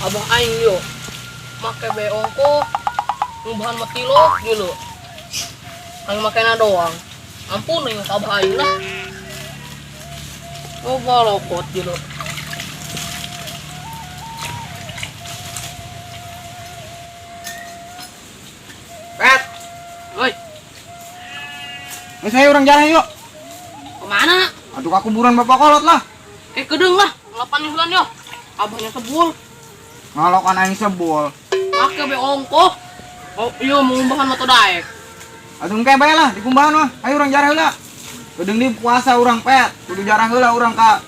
Abah aing yo make beong ko ngubahan mati lo gitu. Aing makena doang. Ampun nih abah aing lah. Oh balokot gitu. Pet, Woi, saya orang jalan yuk. kemana? Aduh aku buruan bapak kolot lah. Kedeng lah, 8 bulan yo. Abahnya sebul. Ngalokan aing sebul. Make beong ko. Oh iya mau ngubahan mata daek. Aduh engke bae lah dikumbahan mah. Ayo orang jarah heula. Gedeng di puasa orang pet. Kudu jarah heula urang ka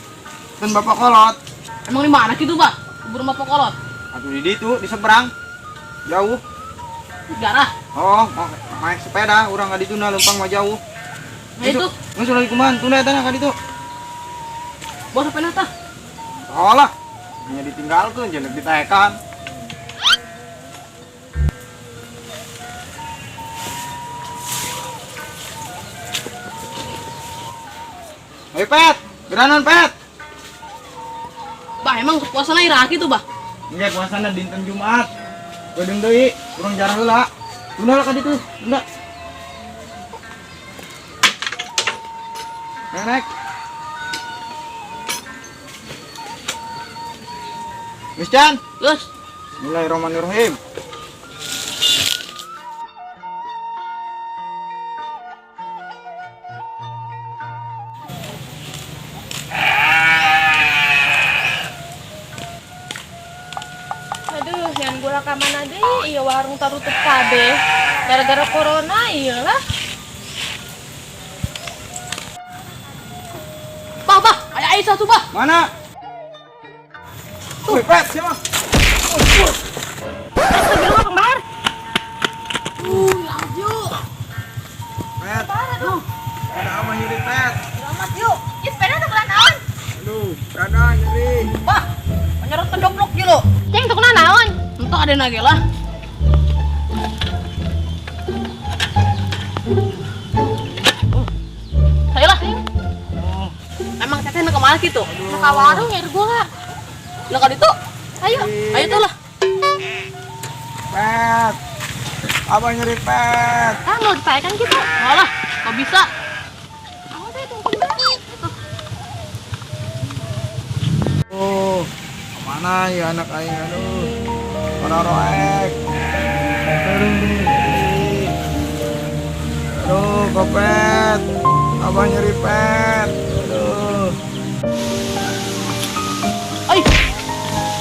keun bapak kolot. Emang di mana gitu, Bah? Kubur bapak kolot. Aduh di ditu di seberang. Jauh. Garah. Oh, mau naik sepeda, urang ka dituna lempang mah jauh. Nah itu, Geus ulah dikumbahan, tunda eta ka ditu. bos apa nata? Sekolah. Hanya ditinggalkeun jeung ditaekan. Hei pet, geranan pet. Bah, emang puasana ira gitu, Bah? Engke puasana dinten Jumat. Gedeng deui, urang jarah heula. Tunda lah ka ditu, tunda. Naik. Wis Chan, Terus, Bismillahirrahmanirrahim. Aduh, yang gula ka mana deh? Iya warung tarutup kabeh. Gara-gara corona iyalah. Bah, ayah Aisyah tuh, Bah. Mana? Woi, pet, siapa? Astagfirullah kembar. Yuk. Pet, Parah tuh. ada apa nyeri pet? Selamat yuk. Ih, sepeda tuh naon? Aduh, dada nyeri. Bah, menyerot pendoplok gitu. Ceng tuh naon? Entok ada nage lah. Saya lah. Oh, Emang teteh nak kemana gitu? Ka warung ya gula. Nak kali itu. Ayo. Ayo tuh lah. pet. Apa nyeri pet? Ah, mau dipaekan gitu. Malah, kok bisa? Aku teh tumpeng banget. Oh, kemana ya anak aing aduh. Mana roek. Aduh, kopet. Abah nyeri pet. Aduh. Ay,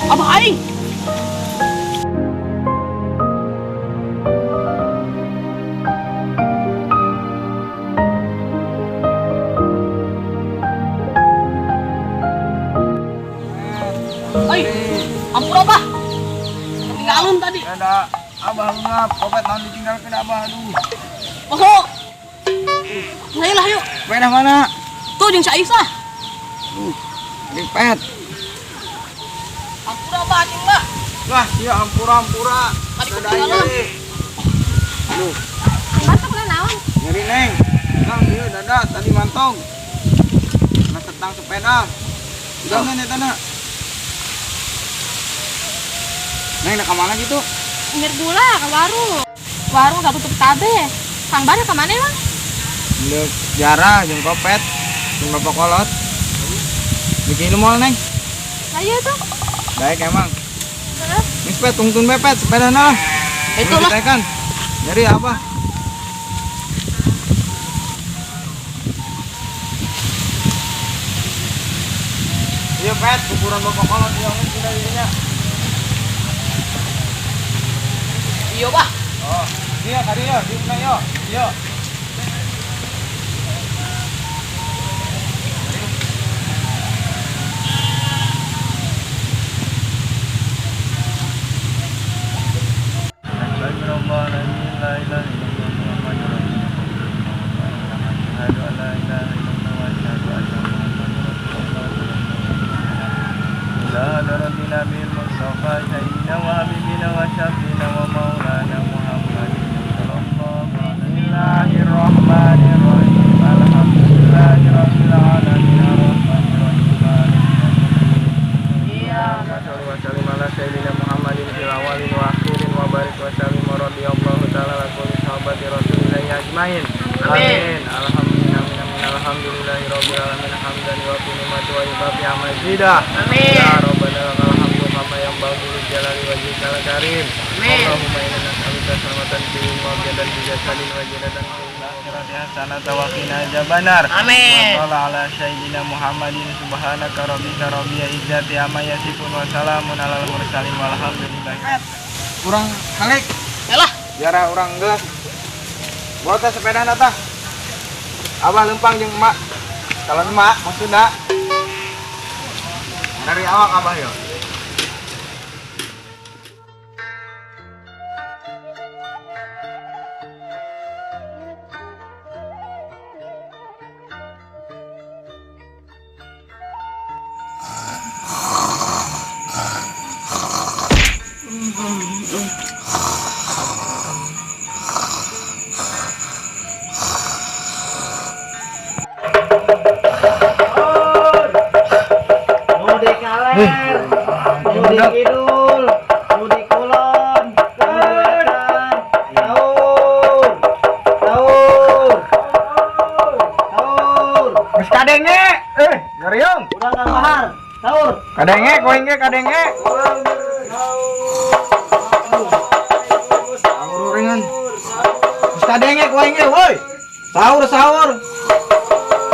abah aing. Ay, ampun abah. Ketinggalan tadi. Ada abah ngap, kopet nanti ditinggalkan abah aduh. Oh, saya lah yuk. Sepeda mana? Tuh jeung si Aisyah. Nyeri pet. Ampun abah anjing lah. Lah, iya ampura-ampura. Tadi Dada ketinggalan. nyeri. Aduh, Kembar tuh naon? nyeri neng. Kang, iya dada tadi mantong. Nah, tentang sepeda. Udah mana ya tanah? Neng, nak kemana gitu? Mir gula ke warung. Warung gak tutup kabeh. Kang Bar ke mana emang? Lek jarah jeung kopet. Jeung bapak kolot. Bikin lu mall neng. Ayo tuh. Baik emang. Terus Mis pet, tungtun bepet sepeda nah. Itu lah. Kan. Nyeri apa? Iya pet, kuburan bapak kolot yang sudah ininya. Iya, Bah. Oh, iya tadi ya, di sana yo. Yo. سيدنا وحبيبنا وشفينا ومولانا محمد صلى الله عليه وسلم ya majidah. Amin. Ya Rabbana lakal hamdu kama yang bagul jalali wajhikal karim. Amin. Allahumma inna nas'aluka salamatan fil mawdi dan bijasadin wajidatan fil akhirati hasanatan wa qina adzabannar. Amin. Wa ala sayyidina Muhammadin subhanaka rabbika rabbil izzati amma yasifun wa salamun alal mursalin walhamdulillah. Kurang kalik. Yalah. Jara orang geus. Bawa tas sepeda nata. Abah lempang jeung emak. Kalau emak maksudna dari awak abah yo. Mudik kaler, mudik kidul, mudik kulon, wetan, sahur, sahur, sahur. Geus kadenge. Gariung. Udah Kang Bahar, sahur. Kadenge, koing ge kadenge. Sahur ringan. Geus kadenge koing ge, woi. Sahur, sahur.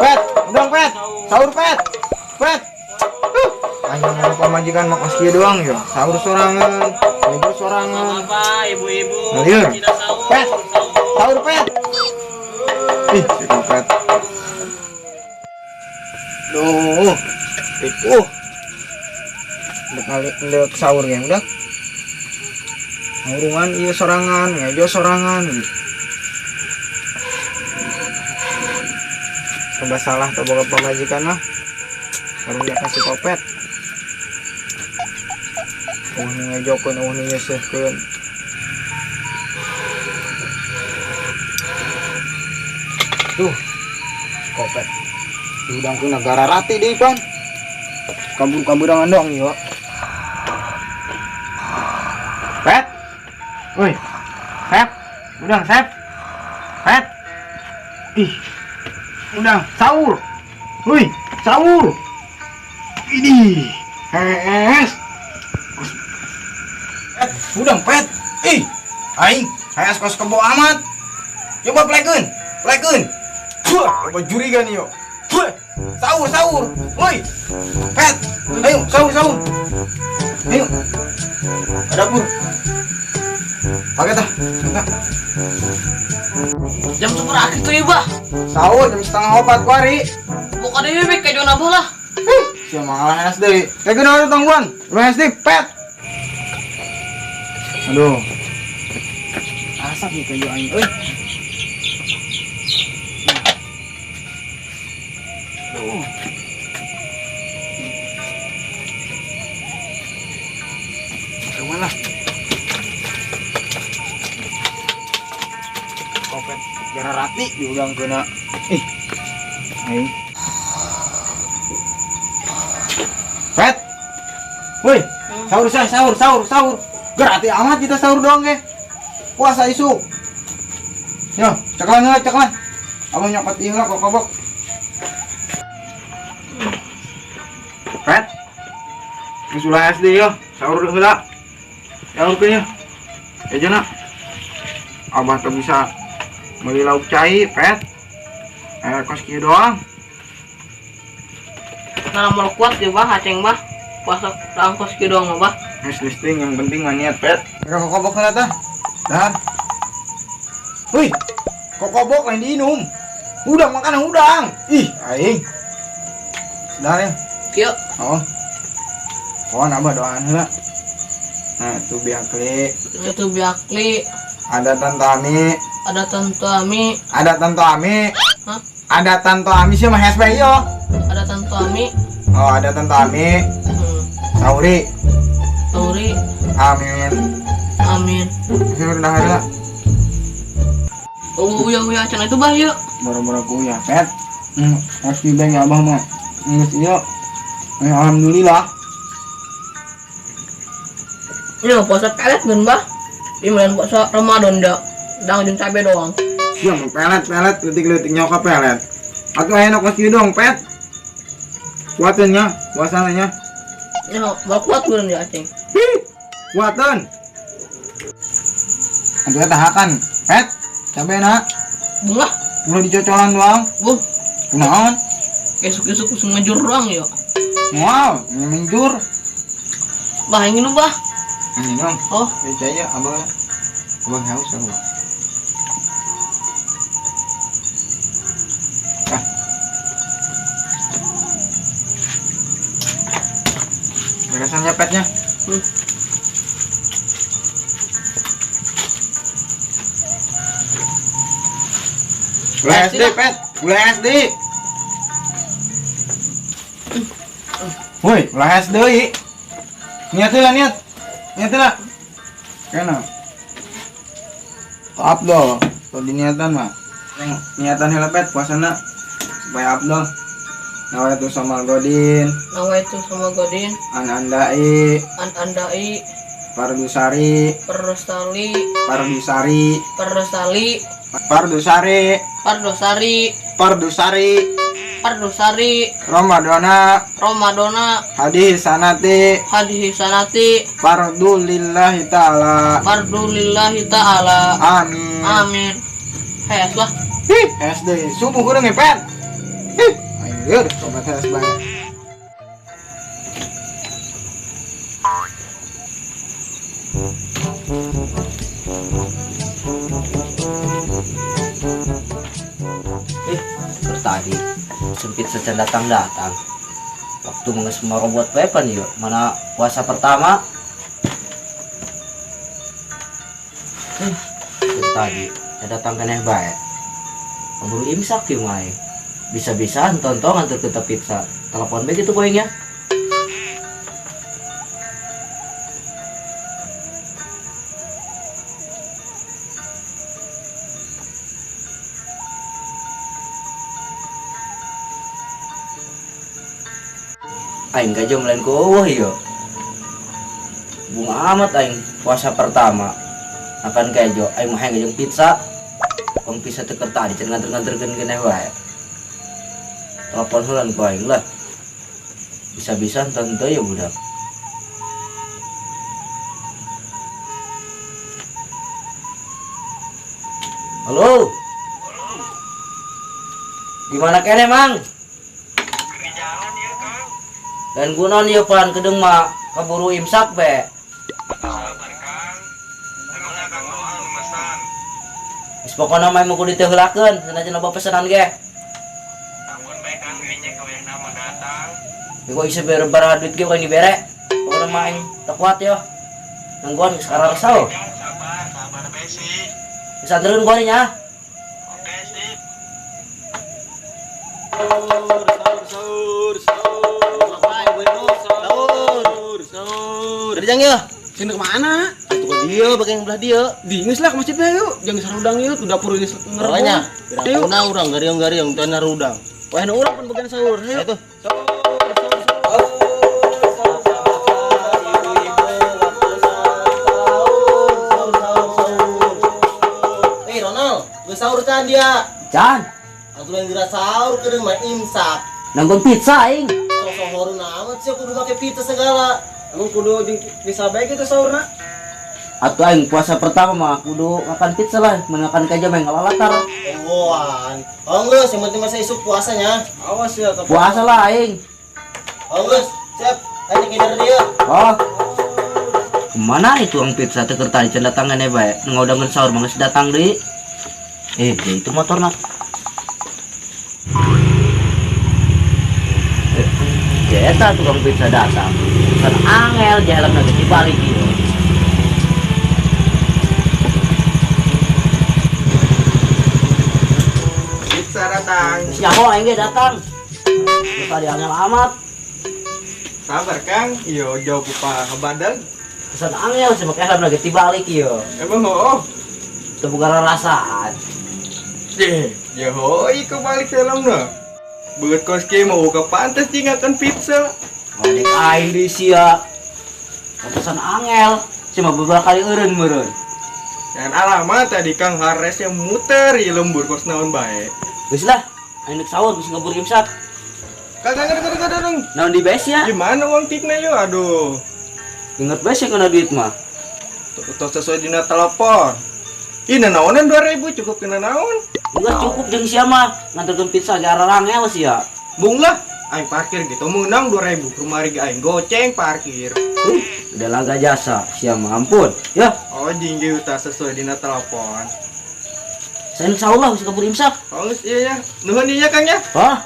Pet, udang pet. Sahur pet. Pet. Hanya lupa majikan makas kieu doang ya. Sahur sorangan, ibu sorangan. Apa ibu-ibu? Ngalir. Tidak sahur. Pet. Sahur pet. Ih, si pet. Duh. Itu. Ndek sahur ge udah. Sahuruan ieu sorangan, ngejo sorangan. Serba salah teu boga pamajikan mah. Karunya kasih kopet. Ngejokeun eueuh nyesehkeun. Tuh. Kopet. Diudangkeun negara rati deui pan. Kabur-kaburangan doang ieu. Pet. Woi. Sep. Udang sep. Pet. Ih. Udang sahur. Woi, sahur. Ini. Hes. Pet, udang pet. Ih. Aing, hayas kos kebo amat. Coba plekeun. Plekeun. Coba jurigan ieu. Sahur, sahur. Woi. Pet. Ayo, sahur, sahur. Ayo. Ada pur. Pakai tah. Jam sepuluh gitu ya, Bah. Sahur jam 3:30 kuari. Bukan ini bek kayak jona lah. Sia malah henas deui. Kayak geunawan tangguan. Lu henas deui pet. Aduh. Asap nih kayu aing euy. Aduh. Kemana? Kopet jara rati diudang kena. Ih. Aing. Pet. Woi, sahur sahur sahur sahur. Gerati amat kita sahur doang ge. Puasa isu. Yo, cekalan heula cekalan. Abang nyokot ieu lah kokobok. Pet. Geus ulah SD yo, sahur heula. Sahur ke nya. Ejana. Abah teu bisa meuli lauk cai, pet. Kos kieu doang. Nah, mau kuat ya, Bah, aceng, Bah. Puasa tangkos kieu doang, Bah. Listing yang penting mah niat pet. Kok kokobok heula tah. Dan. Wih, kokobok lain diinum. Udang makan udang. Ih, aing. Sedar ya. Kieu. Oh. Pohon abah doaan heula. Nah, tuh biakli. Itu biakli. Ada Tante Ami. Ada Tante Ami. Ada Tante Ami. Hah? Ada Tante Ami sih mah hasbe yo. Ada Tante Ami. Oh, ada Tante Ami. Sauri. Tauri. Amin. Amin. Sih udah heula. Oh, uya cenah itu, Bah, yuk. Boro-boro kuya, pet. Harus dibeng abah mah. Geus ieu. Alhamdulillah. Ini mah puasa pelet kan, Bah. Ini main puasa Ramadan dah. Dang jeung cabe doang. Iya, pelet, letik-letik nyoka pelet. Atuh aya kos kieu dong, pet. Kuatannya, puasananya. Ya, mau kuat gue nih acing. Kuatan. Antu tahakan. Pet, cabe na. Bunga, Udah dicocolan doang. bung. Kunaon? Esok kusung ngejur doang ya. Wow, minjur. Bah, yang ini bah. Ini dong. Oh, Percaya abang. Abang haus abang. Ah. Beresan ya petnya. Gula SD pet, gula SD. Woi, gula SD. Niat lah niat. Niat lah. Kena. Abdol, kalau diniatan mah. Yang niatan helepet puasana supaya Abdol. Nawa itu sama Godin, nawa itu sama Godin, Anandai, andai, Pardusari, perstali, Pardusari, perstali, Pardusari, pardosari, Pardusari, pardosari, Ramadana, Ramadona, hadis sanati, hadis sanati, fardulillahi ta'ala. fardulillahi ta'ala. Amin. Amin. Hei, lah. Hih, SD subuh kurang ngepet. Hih, ayo sobat SD. Tadi sempit saja datang waktu menges robot weapon yuk mana puasa pertama tadi saya datang ke baik keburu imsak yuk mai bisa-bisa tonton antar kita pizza telepon begitu poinnya aing gak jom lain ko yo bunga amat aing puasa pertama akan kejo aing mah ngajong pizza kong pizza teker tadi cenah nganter-nganterkeun keneh wae telepon heula ku aing lah bisa-bisa tentu ya budak halo gimana kene mang dan gunon ieu pan kedeng mah kaburu imsak be. Wis pokona mah mugu diteheulakeun, sanajan loba pesanan ge. Amun bae Kang nya ka wayahna mah datang. Ieu isi bere-bere duit ge we dibere. Pokona mah aing teu kuat yo. Nangguan geus karara saur. Sabar bae sih. Bisa antereun gua nya. Oke sip. Kerjang ya, sini kemana? Itu ke dia, bagian belah dia. Dingis lah ke masjidnya yuk, jangan sarudang yuk, tuh dapur ini ngerebon. Pokoknya, Ayo, urang, gariong, tuh narudang. Wah, na urang pun bagian sahur. Ayo tuh. Ronald, gue sahur kan dia. Can, Aku yang gerak sahur ke rumah imsak. nanggon pizza aing. Sahur amat sih kudu pakai pizza segala. Emang kudu bisa baik itu sahur nak? Atuh aing puasa pertama mah kudu makan pizza lah, menakan kaja mah ngalatar. Emboan. Oh enggak, yang penting masa isuk puasanya. Awas ya, tapi Puasa lah aing. Oh enggak, siap. Ayo kider dia. Oh. Kemana itu ang pizza teker tadi can datangan bae. Ngaudangeun sahur mah geus datang deui. Dia itu motor nak. Ya eta tukang pizza datang. Kan angel jalan lagi dibalik ieu. Pizza datang. Nyaho aing ge datang. Tadi angel amat. Sabar Kang, iyo jauh buka badan. Pesan angel sih make helm lagi dibalik ieu. Emang oh. Teu boga rarasaan. Ya hoi kebalik helmna. Beut kos kieu mau ke pantes jingakan pizza. Adik aing di sia. Pesan angel sih mah beberapa kali eureun meureun. Dan alamat tadi Kang Hares yang muter di lembur kos naon bae. Geus lah, aing neuk sahur geus ngebur imsak. Kadang-kadang. Naon di base ya? Gimana uang tipnya yo? Aduh. Ingat base kena duit mah. Tuh sesuai dina telepon. Ini naonan 2000 cukup kena naon? Enggak cukup jeung sia mah. Nganterkeun pizza ge ararangel sia. Bung lah, aing parkir gitu menang 2000 ke rumah aing goceng parkir. Udah langka jasa, sia mah ampun. Ya, Oh jinggi uta sesuai dina telepon. saya insyaallah bisa kabur imsak. Oh iya ya, nuhun iya Kang ya. Hah?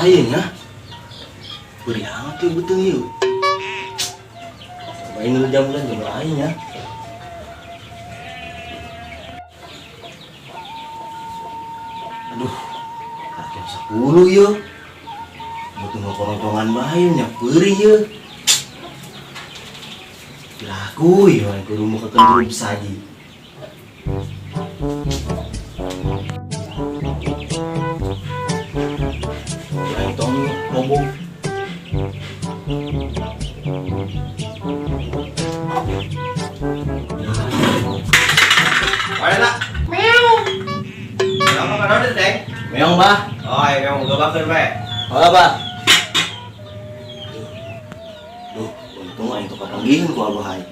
Lain ya. Beri amat ya betul yuk. Cobain dulu jam-jam jam lain ya. Aduh, jam 10 yuk. Butuh ngokong-ngokongan bayunya, beri yuk. Laku yuk, aku rumah ke kendurung saji. Ngomong. Ayo nak. Meong. Meong apa udah deng? Meong bah. Oh, iya meong gak bakar be. Oh bah. Duh, untung aing tuh kapanggihin ku abah aing.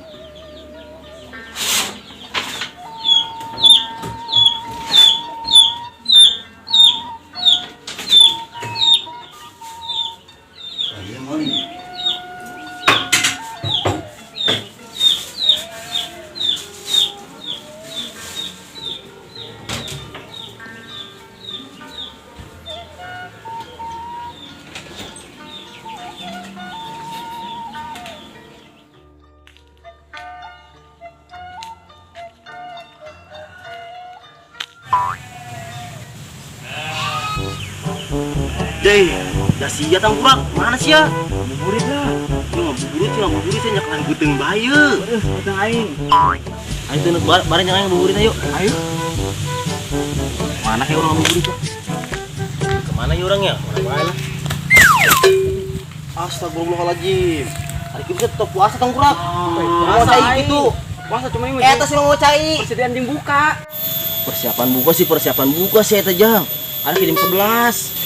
Ayo mari. Deh, dah sia tang kurang. Mana sia? Buburit lah. Yo ngabuburit nya nyakan geuteung baye. Geuteung aing. Ayo teu bareng yang aing ngabuburit ayo. Ayo. Mana kayak orang ngabuburit tuh? Kemana ya orangnya? Mana bae lah. Astagfirullahaladzim. Hari kita tetap puasa tang kurang. Puasa gitu. Puasa cuma ini. Eta sih mau cai. Persediaan dibuka. Persiapan buka sih eta jang. Ada kirim 11.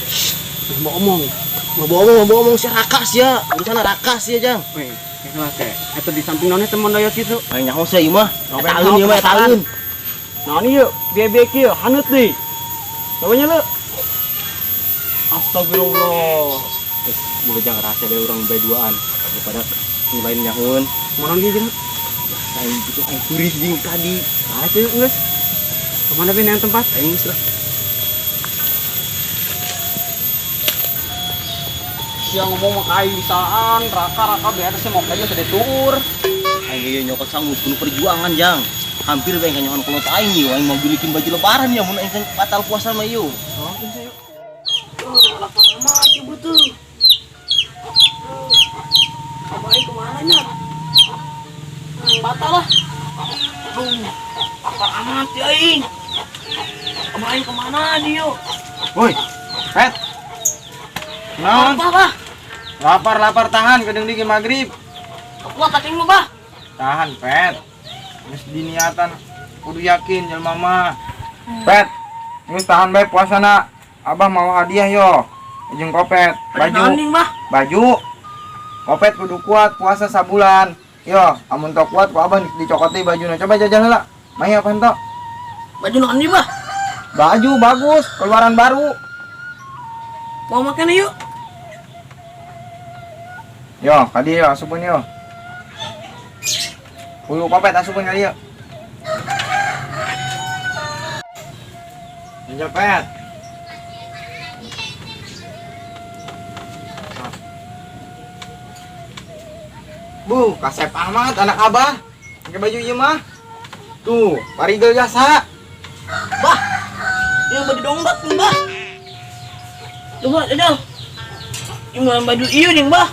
Mau omong si rakas ya, urusan rakas ya jang. Weh, teh. Eta di samping nona teman daya situ. Aing nyaho saya ieu mah. Tahun ieu mah tahun. Nah ini yuk, bebek yuk, hanut nih. Namanya lu. Astagfirullah. Gue jangan rahasia deh orang berduaan daripada ngelain nyahun. Mana dia jeung? Aing itu aing kuris jeung tadi. Ah itu geus. Kemana bin yang tempat? Aing geus lah. Yang ngomong makai bisaan, raka beres sih mau aja tadi tur. Aing ge nyokot sangus kudu perjuangan jang. Hampir bae kan nyohan kolot aing ieu, aing mau bikin baju lebaran ya mun aing kan batal puasa mah ieu. Oh, bisa yuk. Lapar amat ibu tuh. Abai kemana nya? Batal lah. Aduh, lapar amat ya aing. Abai kemana nih yuk? Woi, Pet. Naon? Apa? Lapar tahan kedeng diki magrib. Kuat cacing mah, Bah. Tahan, Pet. Geus diniatan kudu yakin jelema mah. Pet, geus tahan bae puasana. Abah mau hadiah yo. Jeung Kopet, baju. Baju. Kopet kudu kuat puasa sabulan. Yo, amun teu kuat ku Abah dicokoti bajuna. Coba jajan heula. Maya apa ento? Baju naon nih, Bah? Baju bagus, keluaran baru. Mau makan yuk. Yo, kadi yo asupun yo. Kudu Kopet asupun kali yo. Anjel Pet. Bu, kasep amat anak Abah. Pakai baju ieu mah. Tuh, parigel jasa. Bah. Yang baju dongbat nih, Bah. Coba, jajal. Yang baju ieu nih, Bah.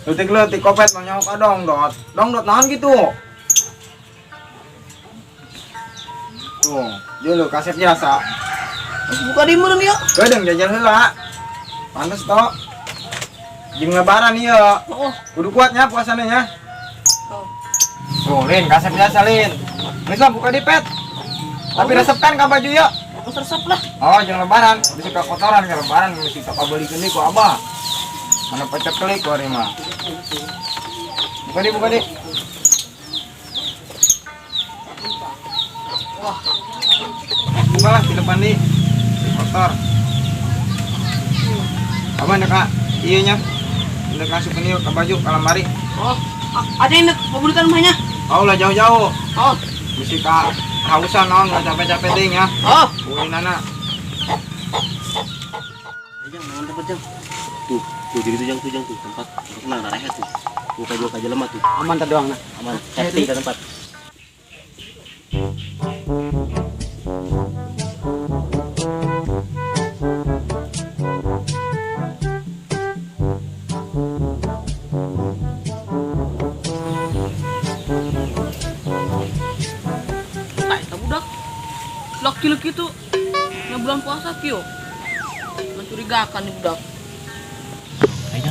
Letik kopet mah nyawa ka dongdot. Dongdot naon gitu. Tuh, dulu kasep jasa. Buka di meureun ya. Kedeng jajal heula. Pantes toh. Jeung lebaran ieu. Oh, Kudu kuatnya puasanya nya. oh. Tuh, Lin, kasep jasa Lin. Geus lah buka di pet. Tapi resepkan ka baju ya. Aku resep lah. Oh, jeung lebaran, bisa ka kotoran ka lebaran mesti ka kabelikeun deui ku Abah. Mana pecek kelik ku ari mah. Buka di. Wah. Buka lah di depan di kotor. Abah neka ieu nya. Udah kasupkeun ieu ka baju ka lemari. Oh, ada yang pembunutan rumahnya. Oh, lah jauh-jauh. Oh, Mesti ka hausan naon enggak capek-capek ting ya. oh. Uinana. Jang, mangan tempat jang. Tuh jadi itu jang tuh tempat tenang rehat tuh. Buka jelema tuh. Aman tadi doang nah. Aman. Safety ke tempat. Laki laki itu yang bulan puasa kyo mencurigakan nih budak. Ayo.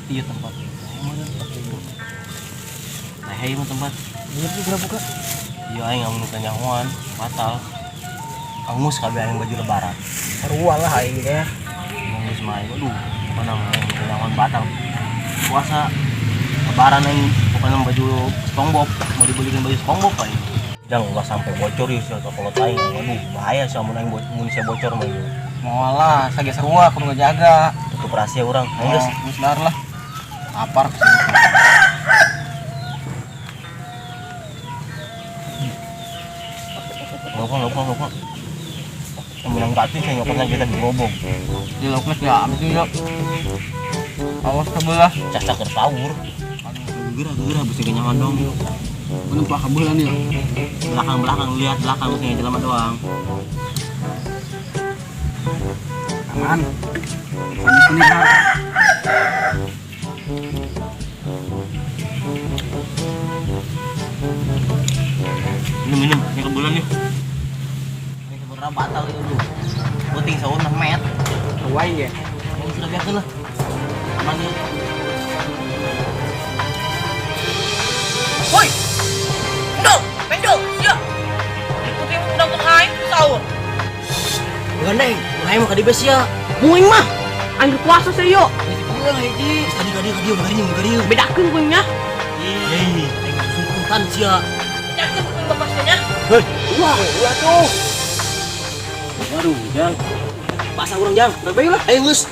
Iya tempat. Nah, hey tempat. Bener juga buka. Iya aing amun kanyahoan batal. Angus kabeh aing baju lebaran. Sarua lah aing teh. Angus mah aing aduh, apa namanya kanyahoan batal. Puasa lebaran aing pokoknya baju SpongeBob, mau dibeliin baju SpongeBob aing. Jangan ulah sampai bocor ya sih kalau aing. Aduh, bahaya sih amun aing mun sia bocor mah ieu. Moalah, sage sarua kudu ngajaga. Tutup rahasia urang. Aing geus Geus dar lah. Lapar. Lupa. Yang bilang gratis saya nyokotnya kita dirobong. Di lokes ya, abis itu awas kebelah. Caca kertawur. Gerah bisa kenyaman dong. Menumpah kebelah nih. Belakang lihat belakang sini jelema doang. Aman. Sini har. Minum, ini kebulan nih. Ini sebenarnya batal itu dulu. Puting sahur 6 met. Wae ya. Ini sudah biasa lah. Aman nih. Woi, pendok, ya. Ikuti udah hai sahur. Gandeng, mulai mah kadi bes ya. Muing mah. Aing puasa sih yo. Iya hiji. Kadi udah gari. Bedakeun kuingnya. Hei, aing sungkutan sia. Bedakeun kuing bapasnya. Hei, ulah tuh. Waduh, Jang. Pasang urang Jang. Bae lah. Ayo geus.